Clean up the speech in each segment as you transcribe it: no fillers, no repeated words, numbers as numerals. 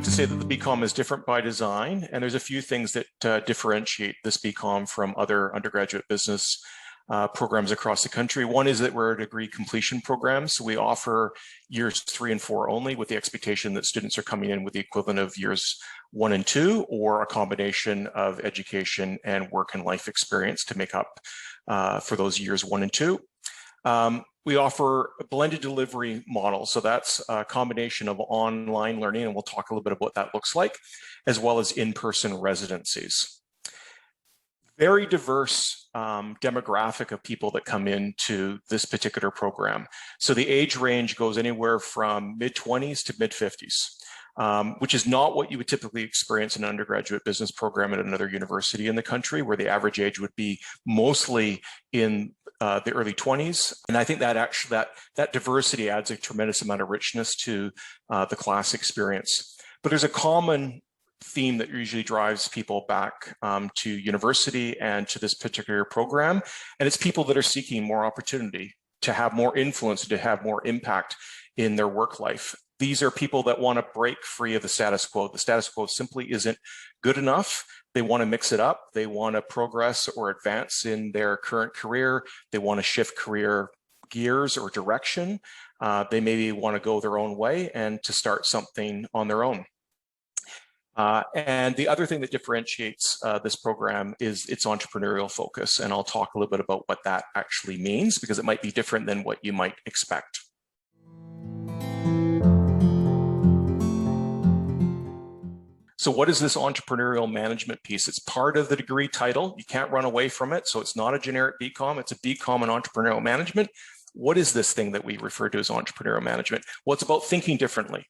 to say that the BCom is different by design, and there's a few things that differentiate this BCom from other undergraduate business programs across the country. One is that we're a degree completion program, so we offer years 3 and 4 only, with the expectation that students are coming in with the equivalent of years 1 and 2, or a combination of education and work and life experience to make up for those years 1 and 2. We offer a blended delivery model. So that's a combination of online learning, and we'll talk a little bit about what that looks like, as well as in-person residencies. Very diverse demographic of people that come into this particular program. So the age range goes anywhere from mid-20s to mid-50s, which is not what you would typically experience in an undergraduate business program at another university in the country, where the average age would be mostly in the early 20s. And I think that actually that diversity adds a tremendous amount of richness to the class experience. But there's a common theme that usually drives people back to university and to this particular program. And it's people that are seeking more opportunity, to have more influence, to have more impact in their work life. These are people that want to break free of the status quo. The status quo simply isn't good enough. They want to mix it up. They want to progress or advance in their current career. They want to shift career gears or direction. They maybe want to go their own way and to start something on their own. And the other thing that differentiates this program is its entrepreneurial focus. And I'll talk a little bit about what that actually means, because it might be different than what you might expect. So what is this entrepreneurial management piece? It's part of the degree title. You can't run away from it. So it's not a generic BCom. It's a BCom in entrepreneurial management. What is this thing that we refer to as entrepreneurial management? Well, it's about thinking differently,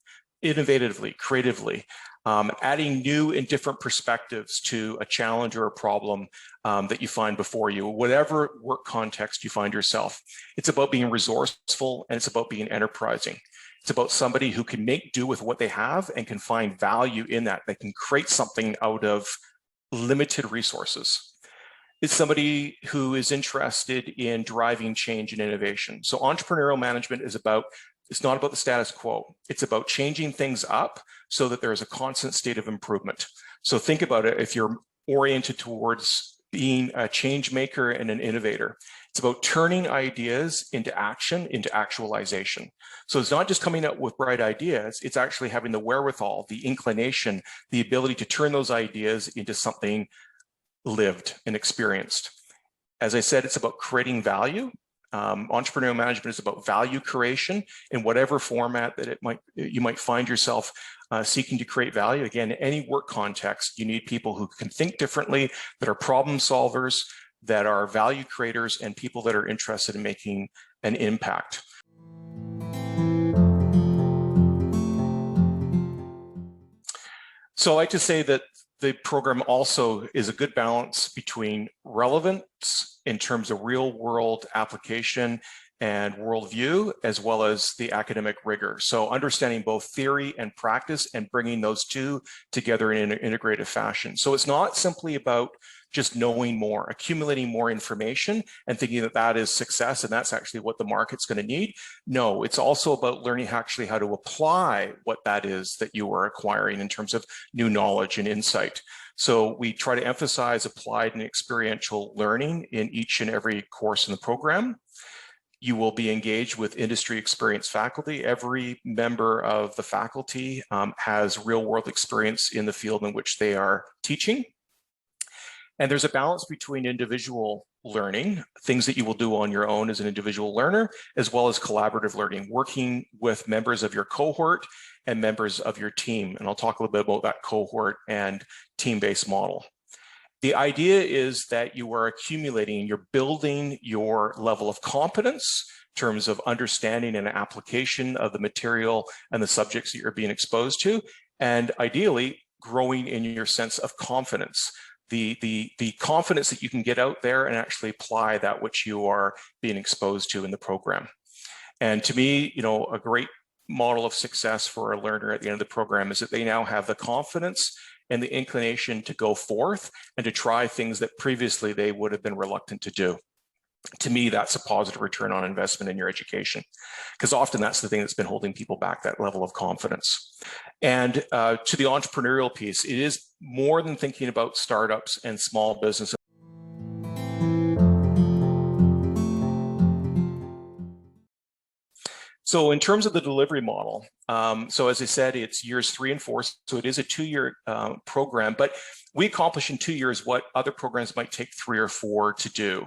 innovatively, creatively, adding new and different perspectives to a challenge or a problem that you find before you, whatever work context you find yourself. It's about being resourceful, and it's about being enterprising. It's about somebody who can make do with what they have and can find value in that. They can create something out of limited resources. It's somebody who is interested in driving change and innovation. So entrepreneurial management is about, it's not about the status quo. It's about changing things up so that there is a constant state of improvement. So think about it, if you're oriented towards being a change maker and an innovator, it's about turning ideas into action, into actualization. So it's not just coming up with bright ideas, it's actually having the wherewithal, the inclination, the ability to turn those ideas into something lived and experienced. As I said, it's about creating value. Entrepreneurial management is about value creation in whatever format that you might find yourself seeking to create value. Again, in any work context, you need people who can think differently, that are problem solvers, that are value creators, and people that are interested in making an impact. So I like to say that the program also is a good balance between relevance in terms of real world application and worldview, as well as the academic rigor. So understanding both theory and practice and bringing those two together in an integrated fashion. So it's not simply about just knowing more, accumulating more information and thinking that that is success and that's actually what the market's going to need. No, it's also about learning actually how to apply what that is that you are acquiring in terms of new knowledge and insight. So we try to emphasize applied and experiential learning in each and every course in the program. You will be engaged with industry experienced faculty. Every member of the faculty has real world experience in the field in which they are teaching. And there's a balance between individual learning, things that you will do on your own as an individual learner, as well as collaborative learning, working with members of your cohort and members of your team. And I'll talk a little bit about that cohort and team-based model. The idea is that you are accumulating, you're building your level of competence in terms of understanding and application of the material and the subjects that you're being exposed to, and ideally growing in your sense of confidence. The confidence that you can get out there and actually apply that which you are being exposed to in the program. And to me, a great model of success for a learner at the end of the program is that they now have the confidence and the inclination to go forth and to try things that previously they would have been reluctant to do. To me, that's a positive return on investment in your education, because often that's the thing that's been holding people back, that level of confidence. And to the entrepreneurial piece, it is more than thinking about startups and small businesses. So in terms of the delivery model, so as I said, it's years 3 and 4, so it is a 2-year program, but we accomplish in 2 years what other programs might take 3 or 4 to do.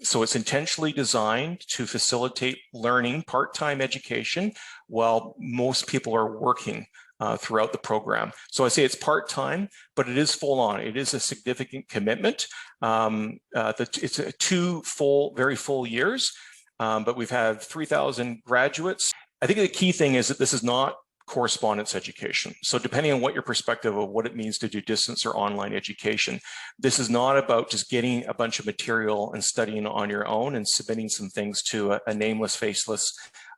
So it's intentionally designed to facilitate learning, part-time education, while most people are working throughout the program. So I say it's part-time, but it is full-on. It is a significant commitment. It's a 2 very full years. But we've had 3,000 graduates. I think the key thing is that this is not correspondence education. So depending on what your perspective of what it means to do distance or online education, this is not about just getting a bunch of material and studying on your own and submitting some things to a nameless, faceless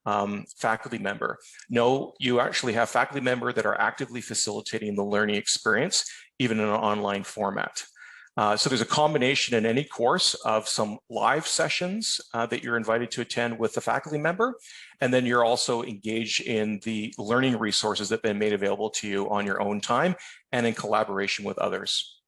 faculty member. No, you actually have faculty members that are actively facilitating the learning experience, even in an online format. So there's a combination in any course of some live sessions that you're invited to attend with the faculty member, and then you're also engaged in the learning resources that have been made available to you on your own time and in collaboration with others.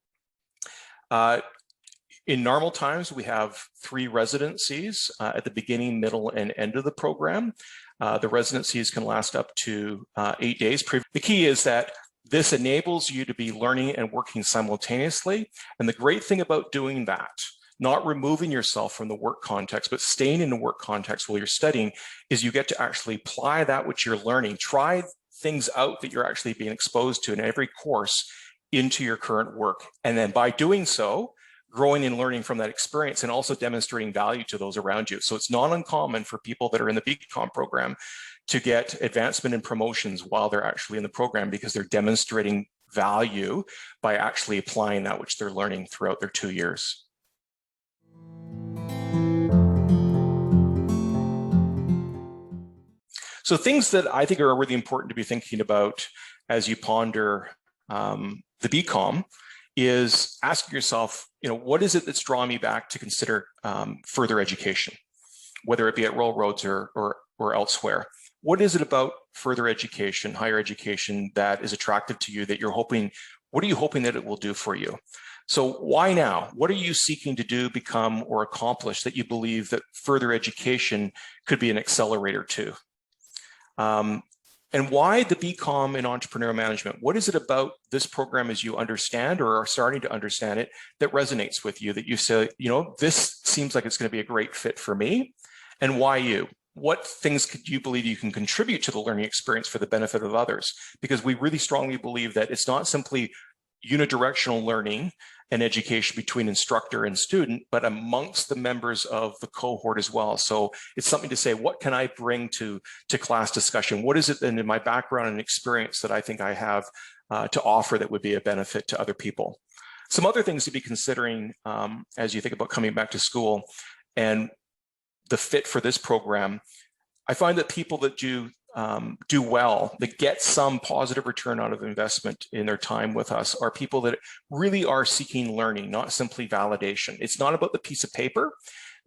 In normal times, we have 3 residencies at the beginning, middle, and end of the program. The residencies can last up to 8 days. The key is that this enables you to be learning and working simultaneously. And the great thing about doing that, not removing yourself from the work context, but staying in the work context while you're studying, is you get to actually apply that which you're learning, try things out that you're actually being exposed to in every course into your current work. And then by doing so, growing and learning from that experience and also demonstrating value to those around you. So it's not uncommon for people that are in the BCom program to get advancement and promotions while they're actually in the program, because they're demonstrating value by actually applying that which they're learning throughout their 2 years. So things that I think are really important to be thinking about as you ponder the BCom is asking yourself, what is it that's drawing me back to consider further education, whether it be at Royal Roads or elsewhere? What is it about further education, higher education, that is attractive to you, that you're hoping, what are you hoping that it will do for you? So why now? What are you seeking to do, become, or accomplish that you believe that further education could be an accelerator to? And why the BCom in Entrepreneurial Management? What is it about this program, as you understand or are starting to understand it, that resonates with you, that you say, this seems like it's going to be a great fit for me? And why you? What things could you believe you can contribute to the learning experience for the benefit of others? Because we really strongly believe that it's not simply unidirectional learning and education between instructor and student, but amongst the members of the cohort as well. So it's something to say, what can I bring to class discussion? What is it in my background and experience that I think I have to offer that would be a benefit to other people? Some other things to be considering as you think about coming back to school and the fit for this program. I find that people that do well, that get some positive return out of investment in their time with us, are people that really are seeking learning, not simply validation. It's not about the piece of paper.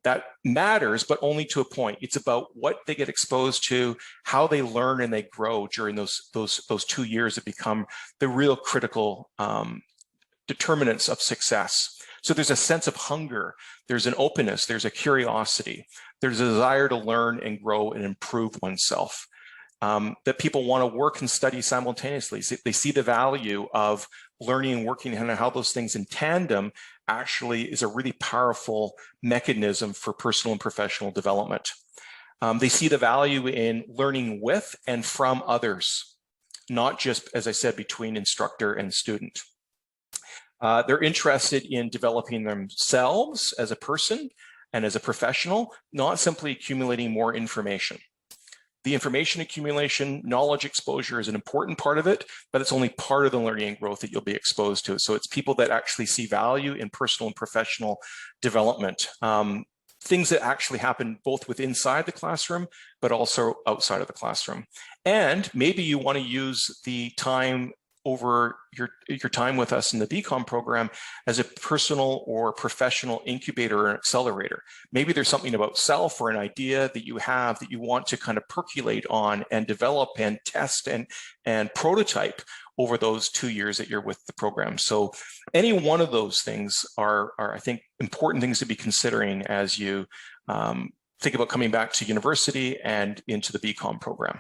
That matters, but only to a point. It's about what they get exposed to, how they learn and they grow during those 2 years that become the real critical determinants of success. So there's a sense of hunger, there's an openness, there's a curiosity, there's a desire to learn and grow and improve oneself. That people want to work and study simultaneously. So they see the value of learning and working, and how those things in tandem actually is a really powerful mechanism for personal and professional development. They see the value in learning with and from others, not just, as I said, between instructor and student. They're interested in developing themselves as a person and as a professional, not simply accumulating more information. The information accumulation, knowledge exposure is an important part of it, but it's only part of the learning and growth that you'll be exposed to. So it's people that actually see value in personal and professional development. Things that actually happen both within inside the classroom, but also outside of the classroom. And maybe you want to use the time over your time with us in the BCom program as a personal or professional incubator or accelerator. Maybe there's something about self or an idea that you have that you want to kind of percolate on and develop and test and prototype over those 2 years that you're with the program. So any one of those things are I think, important things to be considering as you think about coming back to university and into the BCom program.